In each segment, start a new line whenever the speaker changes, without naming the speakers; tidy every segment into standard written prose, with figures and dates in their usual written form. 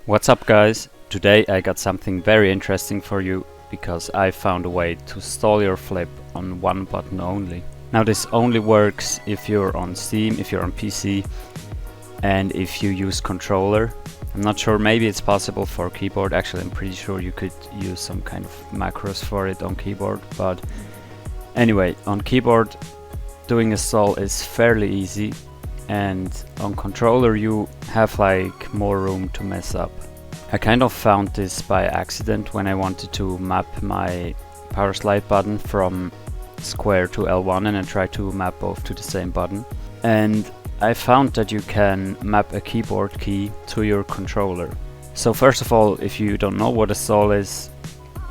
What's up guys? Today I got something very interesting for you because I found a way to stall your flip on one button only. Now this only works if you're on Steam, if you're on PC and if you use controller. I'm not sure, maybe it's possible for keyboard. Actually I'm pretty sure you could use some kind of macros for it on keyboard, but anyway, on keyboard doing a stall is fairly easy, and on controller you have like more room to mess up. I kind of found this by accident when I wanted to map my power slide button from square to L1 and I tried to map both to the same button, and I found that you can map a keyboard key to your controller. So first of all, if you don't know what a stall is,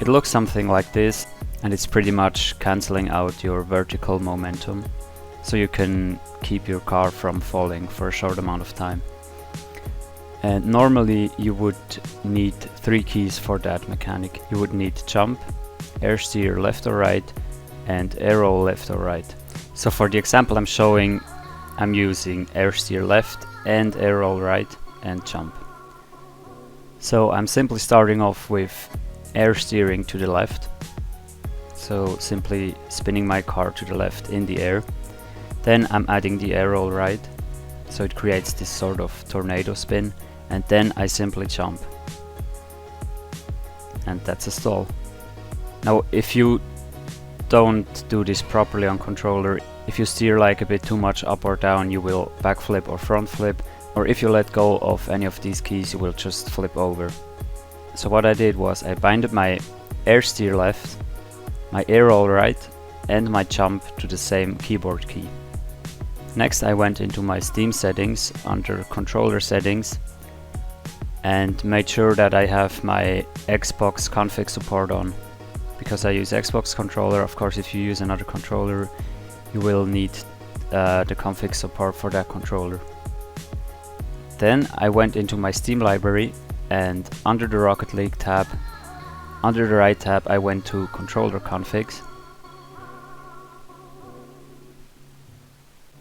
it looks something like this, and it's pretty much cancelling out your vertical momentum, so you can keep your car from falling for a short amount of time. And normally you would need 3 keys for that mechanic. You would need jump, air steer left or right, and air roll left or right. So for the example I'm showing, I'm using air steer left and air roll right and jump. So I'm simply starting off with air steering to the left, so simply spinning my car to the left in the air. Then I'm adding the air roll right, so it creates this sort of tornado spin, and then I simply jump. And that's a stall. Now if you don't do this properly on controller, if you steer like a bit too much up or down, you will backflip or front flip, or if you let go of any of these keys you will just flip over. So what I did was I binded my air steer left, my air roll right and my jump to the same keyboard key. Next I went into my Steam settings under controller settings and made sure that I have my Xbox config support on, because I use Xbox controller. Of course if you use another controller you will need the config support for that controller. Then I went into my Steam library and under the Rocket League tab, under the right tab I went to controller configs.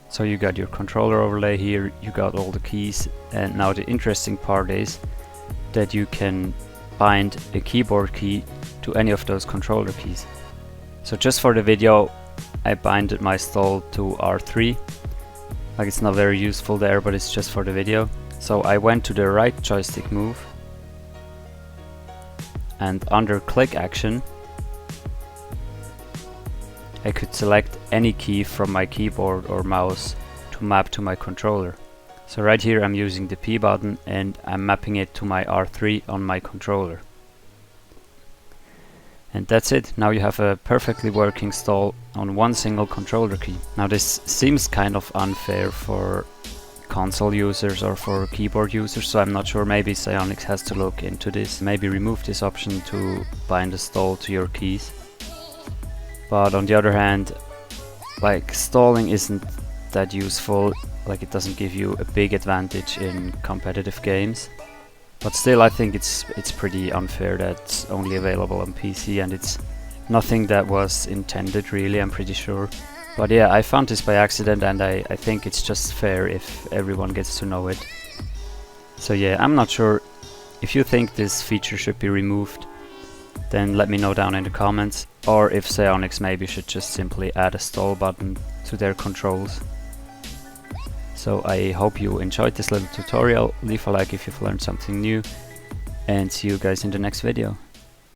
So you got your controller overlay here, you got all the keys, and now the interesting part is that you can bind a keyboard key to any of those controller keys. So just for the video I binded my stall to R3, like it's not very useful there, but it's just for the video. So I went to the right joystick move and under click action I could select any key from my keyboard or mouse to map to my controller. So right here I'm using the P button and I'm mapping it to my R3 on my controller. And that's it. Now you have a perfectly working stall on one single controller key. Now this seems kind of unfair for console users or for keyboard users, so I'm not sure, maybe Psyonix has to look into this, maybe remove this option to bind a stall to your keys. But on the other hand, like, stalling isn't that useful, like it doesn't give you a big advantage in competitive games. But still I think it's pretty unfair that it's only available on PC, and it's nothing that was intended really, I'm pretty sure. But yeah, I found this by accident and I think it's just fair if everyone gets to know it. So yeah, I'm not sure. If you think this feature should be removed, then let me know down in the comments, or if Psyonix maybe should just simply add a stall button to their controls. So I hope you enjoyed this little tutorial. Leave a like if you've learned something new, and see you guys in the next video.